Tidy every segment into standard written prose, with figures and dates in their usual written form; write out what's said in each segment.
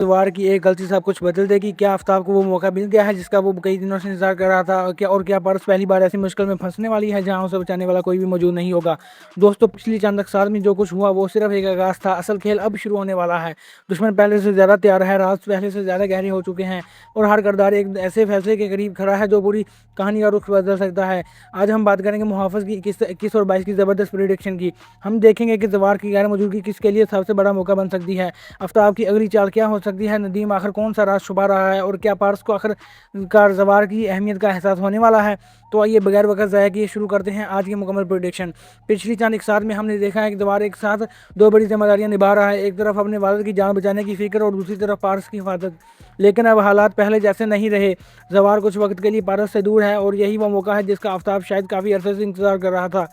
वार की एक गलती सब कुछ बदल देगी। क्या आफ्ताब को वो मौका मिल गया है जिसका वो कई दिनों से इंतजार कर रहा था? क्या पारस पहली बार ऐसी मुश्किल में फंसने वाली है जहां उसे बचाने वाला कोई भी मौजूद नहीं होगा? दोस्तों, पिछली चंद साल में जो कुछ हुआ वो सिर्फ एक आगाज था। असल खेल अब शुरू होने वाला है। दुश्मन पहले से ज़्यादा तैयार है, राज पहले से ज़्यादा गहरे हो चुके हैं और हर किरदार एक ऐसे फैसले के करीब खड़ा है जो पूरी कहानी का रुख बदल सकता है। आज हम बात करेंगे मुहाफ़िज़ की 21 और 22 की ज़बरदस्त प्रेडिक्शन की। हम देखेंगे कि जवार की गैर मौजूदगी किसके लिए सबसे बड़ा मौका बन सकती है। आफ्ताब की अगली चाल क्या हो सकती है? नदीम आखिर कौन सा राज छुपा रहा है? और क्या पारस को आखिरकार जवार की अहमियत का एहसास होने वाला है? तो आइए बगैर वक्त ज़ाया किए शुरू करते हैं आज की मुकम्मल प्रेडिक्शन। पिछली चंद एक साथ में हमने देखा है कि जवार एक साथ दो बड़ी जिम्मेदारियां निभा रहा है। एक तरफ अपने वालिद की जान बचाने की फिक्र और दूसरी तरफ पारस की हिफाजत। लेकिन अब हालात पहले जैसे नहीं रहे। जवार कुछ वक्त के लिए पारस से दूर है और यही वो मौका है जिसका आफ्ताब शायद काफ़ी अरसे से इंतजार कर रहा था।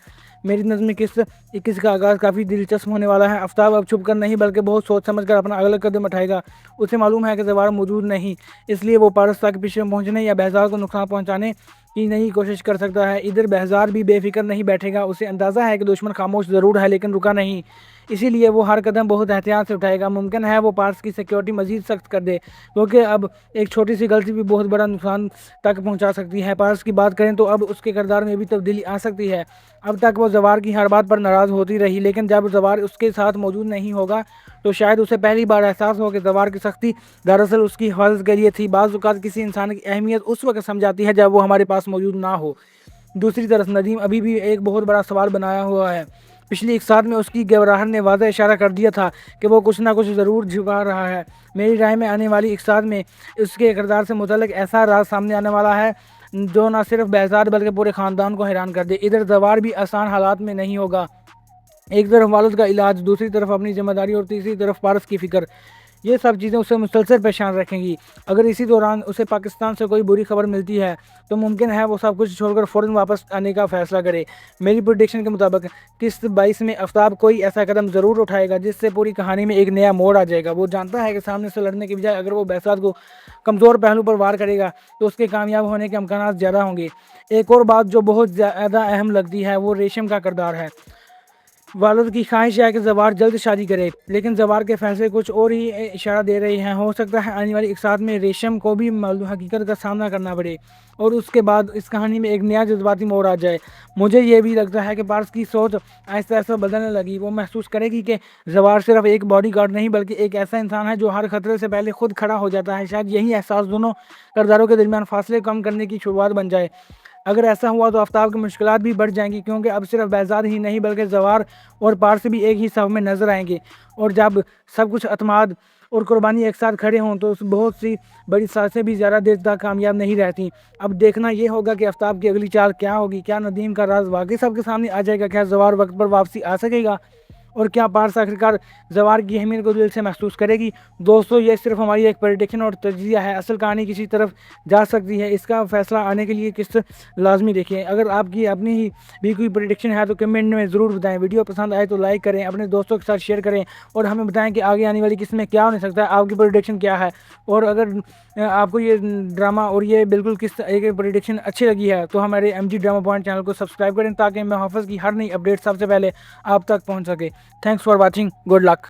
मेरी नज़र में किस 21 का आगाज़ काफ़ी दिलचस्प होने वाला है। आफ्ताब अब छुप कर नहीं बल्कि बहुत सोच समझ कर अपना अगला कदम उठाएगा। उसे मालूम है कि जवार मौजूद नहीं, इसलिए वो पारस तक पीछे पहुंचने या बेहजार को नुकसान पहुंचाने की नई कोशिश कर सकता है। इधर बेहजार भी बेफिक्र नहीं बैठेगा। उसे अंदाज़ा है कि दुश्मन खामोश ज़रूर है लेकिन रुका नहीं, इसीलिए वो हर कदम बहुत एहतियात से उठाएगा। मुमकिन है वो पारस की सिक्योरिटी मज़ीद सख्त कर दे, क्योंकि अब एक छोटी सी गलती भी बहुत बड़ा नुकसान तक पहुंचा सकती है। पारस की बात करें तो अब उसके किरदार में भी तब्दीली आ सकती है। अब तक वो जवार की हर बात पर नाराज़ होती रही, लेकिन जब जवार उसके साथ मौजूद नहीं होगा तो शायद उसे पहली बार एहसास हो कि जवार की सख्ती दरअसल उसकी हिफाजत के लिए थी। बाज़ औक़ात किसी इंसान की अहमियत उस वक्त समझाती है जब वो हमारे पास मौजूद ना हो। दूसरी तरफ नदीम अभी भी एक बहुत बड़ा सवाल बनाया हुआ है। पिछली एक साथ में उसकी घबराहट ने वाज़ेह इशारा कर दिया था कि वो कुछ ना कुछ ज़रूर छुपा रहा है। मेरी राय में आने वाली एक साथ में उसके किरदार से मुतल्लिक़ ऐसा राज सामने आने वाला है जो न सिर्फ बेहजार बल्कि पूरे ख़ानदान को हैरान कर दे। इधर जवार भी आसान हालात में नहीं होगा। एक तरफ वालिद का इलाज, दूसरी तरफ अपनी जिम्मेदारी और तीसरी तरफ पारस की फ़िक्र। ये सब चीज़ें उसे मुसलसल परेशान रखेंगी। अगर इसी दौरान उसे पाकिस्तान से कोई बुरी खबर मिलती है तो मुमकिन है वो सब कुछ छोड़कर फ़ौरन वापस आने का फ़ैसला करे। मेरी प्रेडिक्शन के मुताबिक किस्त 22 में आफ्ताब कोई ऐसा कदम ज़रूर उठाएगा जिससे पूरी कहानी में एक नया मोड़ आ जाएगा। वो जानता है कि सामने से लड़ने की बजाय अगर वो बेहसाद को कमज़ोर पहलू पर वार करेगा तो उसके कामयाब होने के इम्कानात ज़्यादा होंगे। एक और बात जो बहुत ज़्यादा अहम लगती है वो रेशम का किरदार है। वालिद की ख्वाहिश है कि जवार जल्द शादी करे, लेकिन जवार के फैसले कुछ और ही इशारा दे रहे हैं। हो सकता है आने वाली एक साथ में रेशम को भी हकीकत का सामना करना पड़े और उसके बाद इस कहानी में एक नया जज्बाती मोड़ आ जाए। मुझे ये भी लगता है कि पारस की सोच आहिस्ता आहिस्ता बदलने लगी। वो महसूस करेगी कि जवार सिर्फ एक बॉडी गार्ड नहीं बल्कि एक ऐसा इंसान है जो हर खतरे से पहले खुद खड़ा हो जाता है। शायद यही एहसास दोनों किरदारों के दरमियान फासले कम करने की शुरुआत बन जाए। अगर ऐसा हुआ तो आफ्ताब की मुश्किलात भी बढ़ जाएंगी, क्योंकि अब सिर्फ बेहज़ाद ही नहीं बल्कि जवार और पारस भी एक ही सफ़ में नजर आएंगे। और जब सब कुछ अतमाद और कुर्बानी एक साथ खड़े हों तो बहुत सी बड़ी साजिशें भी ज़्यादा देर तक कामयाब नहीं रहती। अब देखना ये होगा कि आफ्ताब की अगली चाल क्या होगी। क्या नदीम का राज वाकई सबके सामने आ जाएगा? क्या जवार वक्त पर वापसी आ सकेगा? और क्या पारस आखिरकार जवार की अहमियत को दिल से महसूस करेगी? दोस्तों, ये सिर्फ हमारी एक प्रेडिक्शन और तज्ज़िया है। असल कहानी किसी तरफ जा सकती है, इसका फैसला आने के लिए किस लाजमी देखें। अगर आपकी अपनी ही भी कोई प्रेडिक्शन है तो कमेंट में ज़रूर बताएं। वीडियो पसंद आए तो लाइक करें, अपने दोस्तों के साथ शेयर करें और हमें बताएं कि आगे आने वाली किस्त में क्या होने सकता है, आपकी प्रेडिक्शन क्या है। और अगर आपको ये ड्रामा और ये बिल्कुल किस एक प्रेडिक्शन अच्छी लगी है तो हमारे MG ड्रामा पॉइंट चैनल को सब्सक्राइब करें ताकि मुहाफ़िज़ की हर नई अपडेट सबसे पहले आप तक पहुँच सके। Thanks for watching. Good luck.